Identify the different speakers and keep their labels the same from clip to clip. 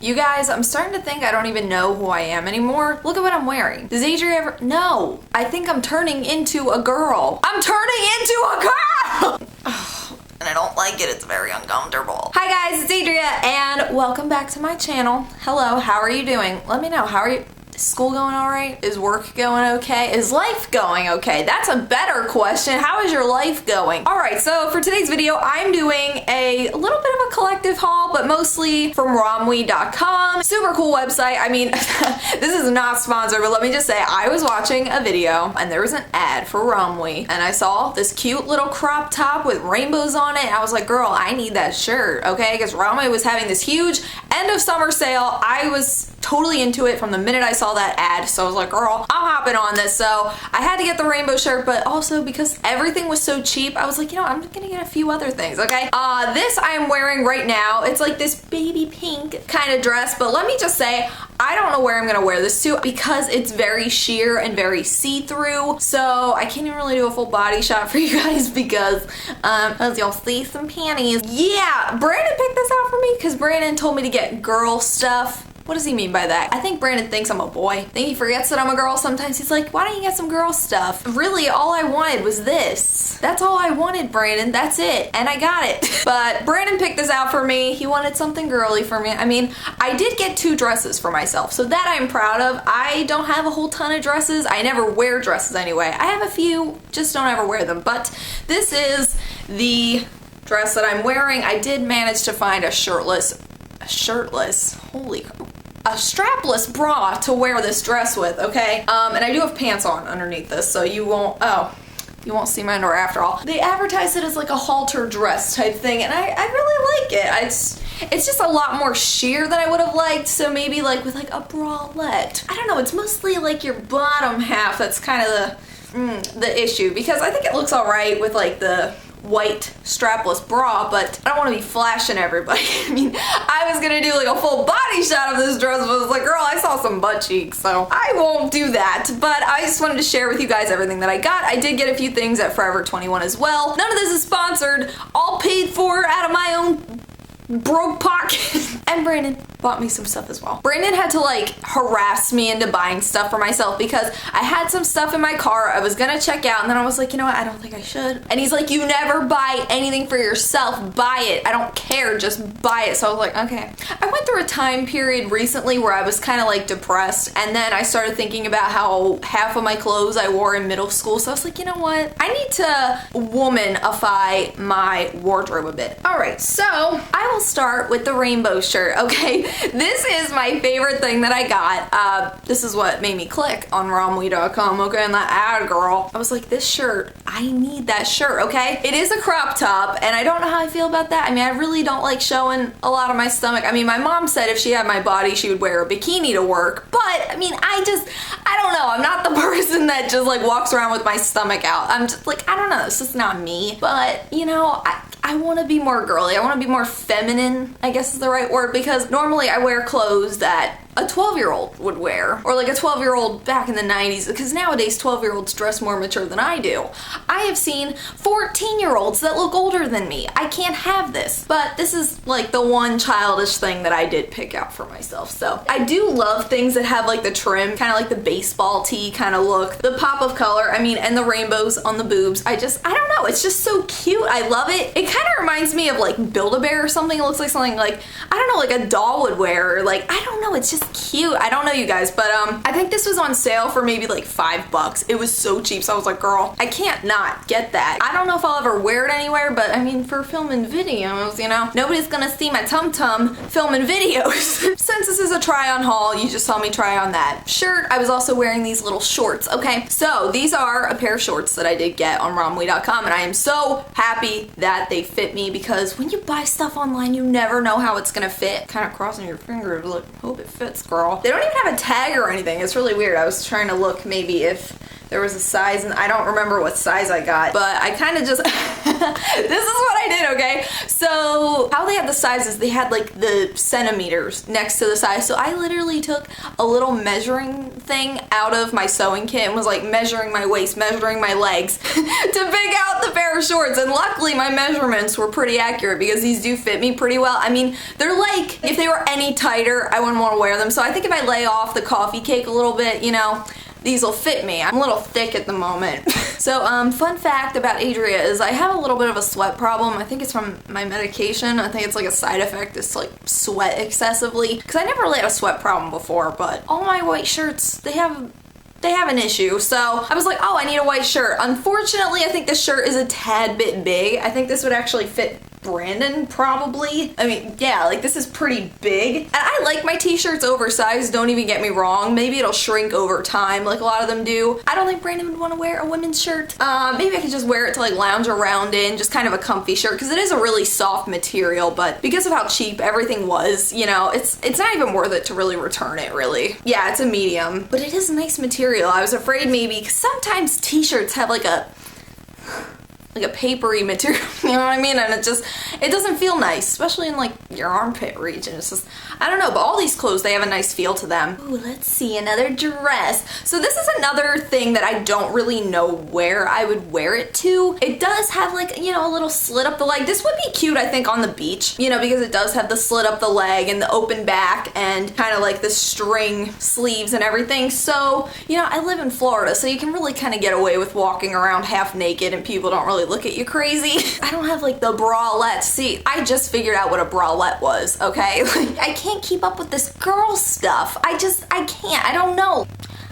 Speaker 1: You guys, I'm starting to think I don't even know who I am anymore. Look at what I'm wearing. Does Adria ever? No. I think I'm turning into a girl. I'm turning into a girl! And I don't like it. It's very uncomfortable. Hi guys, it's Adria and welcome back to my channel. Hello, how are you doing? Let me know, how are you? Is school going all right? Is work going okay? Is life going okay? That's a better question. How is your life going? All right, so for today's video, I'm doing a little bit of a collective haul, but mostly from Romwe.com. Super cool website. I mean, this is not sponsored, but let me just say, I was watching a video and there was an ad for Romwe and I saw this cute little crop top with rainbows on it. And I was like, girl, I need that shirt, okay? Because Romwe was having this huge end of summer sale. I was totally into it from the minute I saw that ad, so I was like, girl, I'm hopping on this. So I had to get the rainbow shirt, but also because everything was so cheap, I was like, you know, I'm gonna get a few other things, okay? This I am wearing right now. It's like this baby pink kind of dress, but let me just say, I don't know where I'm gonna wear this to because it's very sheer and very see-through, so I can't even really do a full body shot for you guys because as you'll see some panties. Yeah, Brandon picked this out for me because Brandon told me to get girl stuff. What does he mean by that? I think Brandon thinks I'm a boy. I think he forgets that I'm a girl sometimes. He's like, why don't you get some girl stuff? Really, all I wanted was this. That's all I wanted, Brandon. That's it. And I got it. But Brandon picked this out for me. He wanted something girly for me. I mean, I did get 2 dresses for myself, so that I'm proud of. I don't have a whole ton of dresses. I never wear dresses anyway. I have a few, just don't ever wear them. But this is the dress that I'm wearing. I did manage to find a strapless bra to wear this dress with, okay? And I do have pants on underneath this, so you won't see my underwear after all. They advertise it as like a halter dress type thing, and I really like it. It's just a lot more sheer than I would have liked, so maybe like with like a bralette. I don't know, it's mostly like your bottom half that's kind of the issue, because I think it looks alright with like the white strapless bra, but I don't want to be flashing everybody. I mean, I was gonna do like a full body shot of this dress, but I was like, girl, I saw some butt cheeks, so I won't do that. But I just wanted to share with you guys everything that I got. I did get a few things at Forever 21 as well. None of this is sponsored, all paid for out of my own broke pocket. And Brandon bought me some stuff as well. Brandon had to like harass me into buying stuff for myself because I had some stuff in my car I was gonna check out, and then I was like, you know what, I don't think I should. And he's like, you never buy anything for yourself, buy it. I don't care, just buy it. So I was like, okay. I went through a time period recently where I was kind of like depressed, and then I started thinking about how half of my clothes I wore in middle school, so I was like, you know what, I need to womanify my wardrobe a bit. All right, so I will start with the rainbow shirt, okay? This is my favorite thing that I got. This is what made me click on Romwe.com, okay, and that ad girl. I was like, this shirt, I need that shirt, okay? It is a crop top, and I don't know how I feel about that. I mean, I really don't like showing a lot of my stomach. I mean, my mom said if she had my body, she would wear a bikini to work, but I mean, I don't know. I'm not the person that just like walks around with my stomach out. I'm just like, I don't know, it's just not me. But, you know, I want to be more girly. I want to be more feminine, I guess is the right word, because normally I wear clothes that a 12-year-old would wear, or like a 12-year-old back in the 90s, because nowadays 12-year-olds dress more mature than I do. I have seen 14-year-olds that look older than me. I can't have this, but this is like the one childish thing that I did pick out for myself. So I do love things that have like the trim, kind of like the baseball tee kind of look, the pop of color, I mean, and the rainbows on the boobs. I don't know, it's just so cute. I love it. It kind of reminds me of like Build-A-Bear or something. It looks like something like, I don't know, like a doll would wear, or like, I don't know, it's just cute. I don't know, you guys, but I think this was on sale for maybe like $5. It was so cheap, so I was like, girl, I can't not get that. I don't know if I'll ever wear it anywhere, but I mean, for filming videos, you know, nobody's gonna see my tum-tum filming videos. Since this is a try-on haul, you just saw me try on that shirt. I was also wearing these little shorts, okay? So these are a pair of shorts that I did get on Romwe.com, and I am so happy that they fit me, because when you buy stuff online, you never know how it's gonna fit. Kind of crossing your fingers, look, hope it fits, girl. They don't even have a tag or anything. It's really weird. I was trying to look maybe if there was a size, and I don't remember what size I got, but I kind of just This is what I did, okay? So how they had the sizes, they had like the centimeters next to the size. So I literally took a little measuring thing out of my sewing kit and was like measuring my waist, measuring my legs to pick out the pair of shorts. And luckily my measurements were pretty accurate because these do fit me pretty well. I mean, they're like, if they were any tighter, I wouldn't want to wear them. So I think if I lay off the coffee cake a little bit, you know, these will fit me. I'm a little thick at the moment. So fun fact about Adria is I have a little bit of a sweat problem. I think it's from my medication. I think it's like a side effect, it's like sweat excessively. Because I never really had a sweat problem before, but all my white shirts, they have an issue. So I was like, oh, I need a white shirt. Unfortunately, I think this shirt is a tad bit big. I think this would actually fit Brandon probably. I mean, yeah, like this is pretty big. And I like my t-shirts oversized, don't even get me wrong. Maybe it'll shrink over time like a lot of them do. I don't think Brandon would want to wear a women's shirt. Maybe I could just wear it to like lounge around in, just kind of a comfy shirt, because it is a really soft material, but because of how cheap everything was, you know, it's not even worth it to really return it, really. Yeah, it's a medium, but it is a nice material. I was afraid maybe, because sometimes t-shirts have like a papery material, you know what I mean? And it doesn't feel nice, especially in like your armpit region. It's just, I don't know, but all these clothes, they have a nice feel to them. Ooh, let's see, another dress. So this is another thing that I don't really know where I would wear it to. It does have like, you know, a little slit up the leg. This would be cute, I think, on the beach, you know, because it does have the slit up the leg and the open back and kind of like the string sleeves and everything. So, you know, I live in Florida, so you can really kind of get away with walking around half naked and people don't really look at you crazy. I don't have like the bralette. See, I just figured out what a bralette was, okay? Like, I can't keep up with this girl stuff. I can't. I don't know.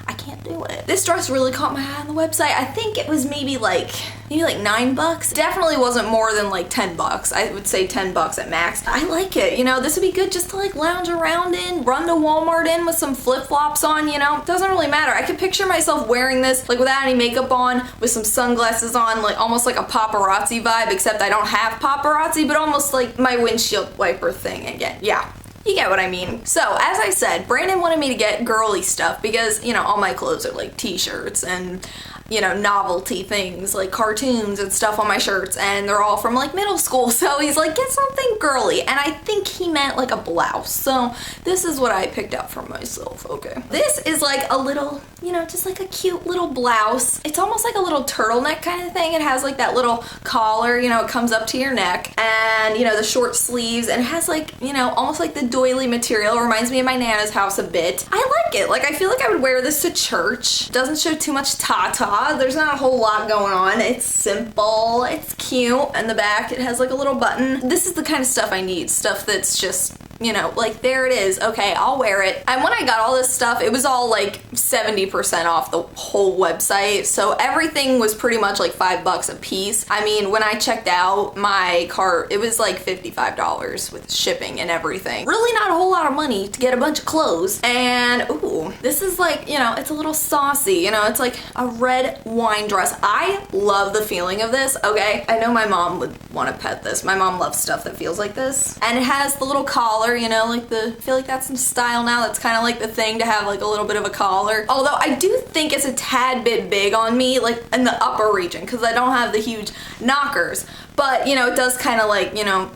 Speaker 1: I can't do it. This dress really caught my eye on the website. I think it was maybe like $9. Definitely wasn't more than like $10. I would say $10 at max. I like it. You know, this would be good just to like lounge around in, run to Walmart in with some flip-flops on, you know? Doesn't really matter. I could picture myself wearing this like without any makeup on, with some sunglasses on, like almost like a paparazzi vibe, except I don't have paparazzi, but almost like my windshield wiper thing again. Yeah. You get what I mean. So, as I said, Brandon wanted me to get girly stuff because, you know, all my clothes are like t-shirts and, you know, novelty things like cartoons and stuff on my shirts, and they're all from like middle school. So he's like, get something girly. And I think he meant like a blouse. So this is what I picked out for myself, okay? This is like a little, you know, just like a cute little blouse. It's almost like a little turtleneck kind of thing. It has like that little collar, you know, it comes up to your neck, and, you know, the short sleeves, and it has like, you know, almost like the doily material. It reminds me of my Nana's house a bit. I like it. Like, I feel like I would wear this to church. It doesn't show too much tata. There's not a whole lot going on. It's simple. It's cute. And the back, it has like a little button. This is the kind of stuff I need. Stuff that's just, you know, like, there it is. Okay, I'll wear it. And when I got all this stuff, it was all like 70% off the whole website. So everything was pretty much like $5 a piece. I mean, when I checked out my cart, it was like $55 with shipping and everything. Really not a whole lot of money to get a bunch of clothes. And ooh, this is like, you know, it's a little saucy. You know, it's like a red wine dress. I love the feeling of this, okay? I know my mom would want to pet this. My mom loves stuff that feels like this. And it has the little collar, you know, like I feel like that's in style now. That's kind of like the thing, to have like a little bit of a collar. Although I do think it's a tad bit big on me, like in the upper region, because I don't have the huge knockers. But, you know, it does kind of like, you know,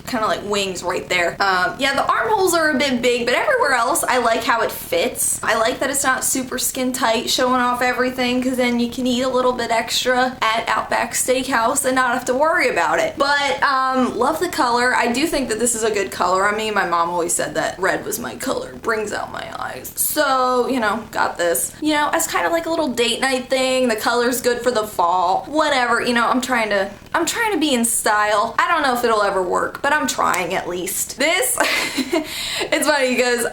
Speaker 1: kind of like wings right there. Yeah, the armholes are a bit big, but everywhere else I like how it fits. I like that it's not super skin tight, showing off everything, because then you can eat a little bit extra at Outback Steakhouse and not have to worry about it. But love the color. I do think that this is a good color. I mean, my mom always said that red was my color. Brings out my eyes. So, you know, got this. You know, as kind of like a little date night thing. The color's good for the fall. Whatever, you know, I'm trying to be in style. I don't know if it'll ever work, but I'm trying at least. This, it's funny because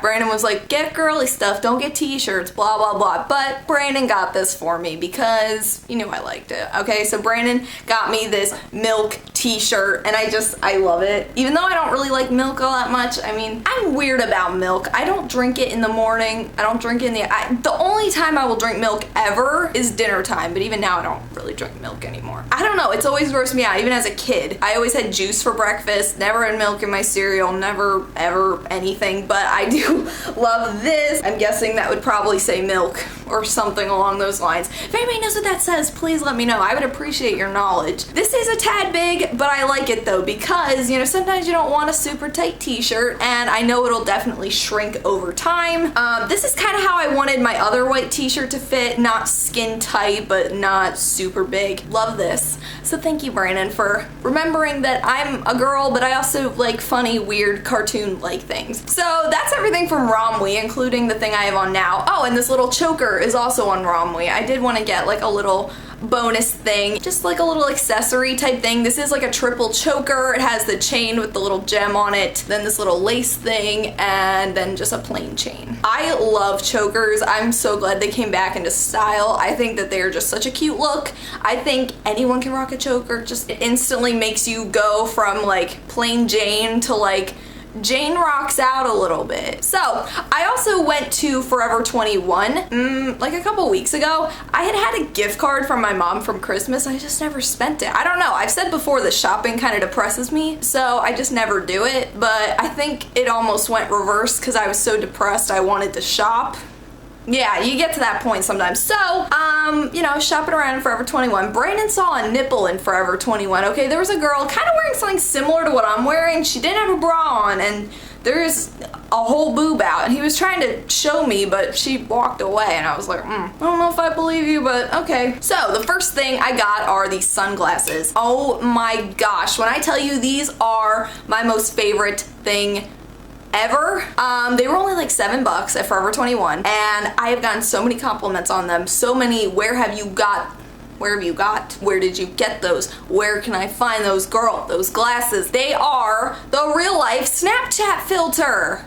Speaker 1: Brandon was like, get girly stuff, don't get t-shirts, blah, blah, blah. But Brandon got this for me because he knew I liked it. Okay, so Brandon got me this milk t-shirt, and I love it. Even though I don't really like milk all that much. I mean, I'm weird about milk. I don't drink it in the morning. I don't drink it in the only time I will drink milk ever is dinner time, but even now I don't really drink milk anymore. I don't know. know, it's always grossed me out, even as a kid. I always had juice for breakfast, never had milk in my cereal, never ever anything, but I do love this. I'm guessing that would probably say milk or something along those lines. If anybody knows what that says, please let me know. I would appreciate your knowledge. This is a tad big, but I like it though, because, you know, sometimes you don't want a super tight t-shirt, and I know it'll definitely shrink over time. This is kind of how I wanted my other white t-shirt to fit, not skin tight, but not super big. Love this. So thank you, Brandon, for remembering that I'm a girl, but I also like funny, weird, cartoon-like things. So that's everything from Romwe, including the thing I have on now. Oh, and this little choker is also on Romwe. I did want to get like a little bonus thing, just like a little accessory type thing. This is like a triple choker. It has the chain with the little gem on it, then this little lace thing, and then just a plain chain. I love chokers. I'm so glad they came back into style. I think that they're just such a cute look. I think anyone can rock a choker. Just it instantly makes you go from like plain Jane to like Jane rocks out a little bit. So I also went to Forever 21 like a couple weeks ago. I had a gift card from my mom from Christmas. I just never spent it. I don't know. I've said before that shopping kind of depresses me, so I just never do it. But I think it almost went reverse because I was so depressed I wanted to shop. Yeah, you get to that point sometimes. So, you know, shopping around in Forever 21. Brandon saw a nipple in Forever 21, okay? There was a girl kind of wearing something similar to what I'm wearing. She didn't have a bra on, and there's a whole boob out. And he was trying to show me, but she walked away, and I was like, I don't know if I believe you, but okay. So, the first thing I got are these sunglasses. Oh my gosh, when I tell you these are my most favorite thing ever. They were only like $7 at Forever 21, and I have gotten so many compliments on them. So many, where have you got? Where did you get those? Where can I find those? Girl, those glasses. They are the real life Snapchat filter.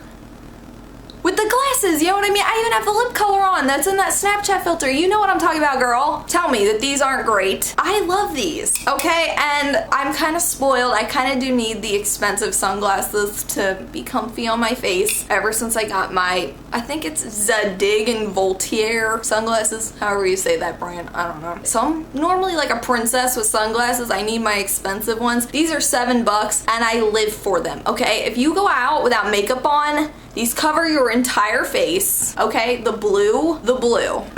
Speaker 1: With the glasses, you know what I mean? I even have the lip color on that's in that Snapchat filter. You know what I'm talking about, girl. Tell me that these aren't great. I love these, okay? And I'm kind of spoiled. I kind of do need the expensive sunglasses to be comfy on my face ever since I got my, I think it's Zadig and Voltaire sunglasses, however you say that brand, I don't know. So I'm normally like a princess with sunglasses. I need my expensive ones. These are $7 and I live for them, okay? If you go out without makeup on, these cover your entire face, okay? The blue.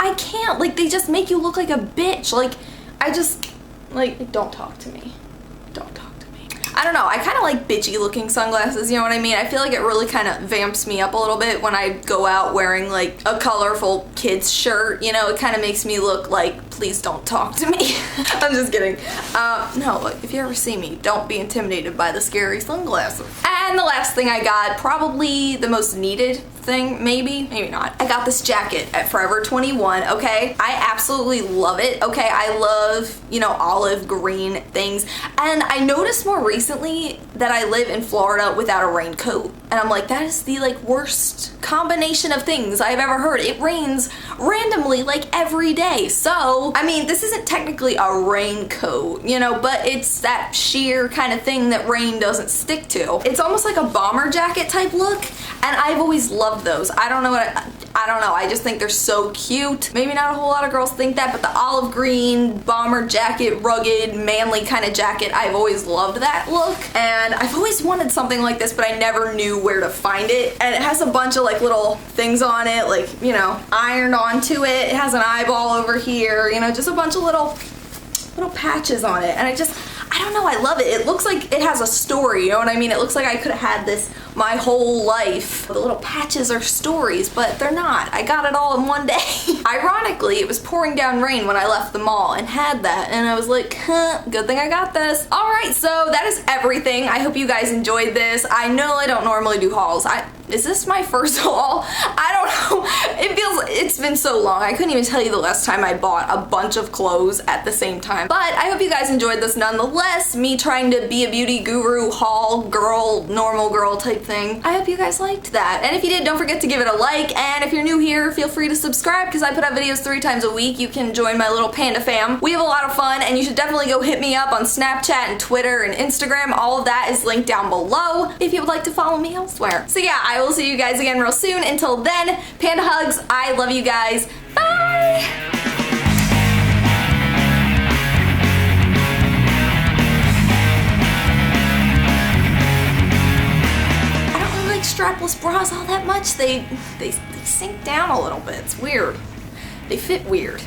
Speaker 1: I can't, like, they just make you look like a bitch. Like, I just, like, don't talk to me. Don't talk to me. I don't know, I kind of like bitchy looking sunglasses, you know what I mean? I feel like it really kind of vamps me up a little bit when I go out wearing, like, a colorful kid's shirt, you know? It kind of makes me look like, please don't talk to me. I'm just kidding. No, look, if you ever see me, don't be intimidated by the scary sunglasses. And the last thing I got, probably the most needed thing, maybe not. I got this jacket at Forever 21, okay? I absolutely love it, okay? I love, you know, olive green things. And I noticed more recently that I live in Florida without a raincoat. And I'm like, that is the, like, worst combination of things I've ever heard. It rains randomly, like, every day. So, I mean, this isn't technically a raincoat, you know, but it's that sheer kind of thing that rain doesn't stick to. It's almost like a bomber jacket type look, and I've always loved those. I don't know what I don't know. I just think they're so cute. Maybe not a whole lot of girls think that, but the olive green bomber jacket, rugged, manly kind of jacket, I've always loved that look. And I've always wanted something like this, but I never knew where to find it. And it has a bunch of like little things on it, like, you know, ironed onto it. It has an eyeball over here, you know, just a bunch of little patches on it. And I don't know, I love it. It looks like it has a story, you know what I mean? It looks like I could have had this my whole life. The little patches are stories, but they're not. I got it all in one day. Ironically, it was pouring down rain when I left the mall and had that, and I was like, huh, good thing I got this. Alright, so that is everything. I hope you guys enjoyed this. I know I don't normally do hauls. Is this my first haul? I don't know. It's been so long. I couldn't even tell you the last time I bought a bunch of clothes at the same time. But I hope you guys enjoyed this nonetheless. Me trying to be a beauty guru, haul girl, normal girl type thing. I hope you guys liked that. And if you did, don't forget to give it a like. And if you're new here, feel free to subscribe because I put out videos 3 times a week. You can join my little panda fam. We have a lot of fun, and you should definitely go hit me up on Snapchat and Twitter and Instagram. All of that is linked down below if you would like to follow me elsewhere. So yeah, I will see you guys again real soon. Until then, panda hugs. I love you guys. Bye! much they sink down a little bit. It's weird. They fit weird.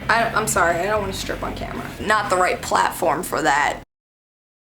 Speaker 1: I'm sorry, I don't want to strip on camera. Not the right platform for that.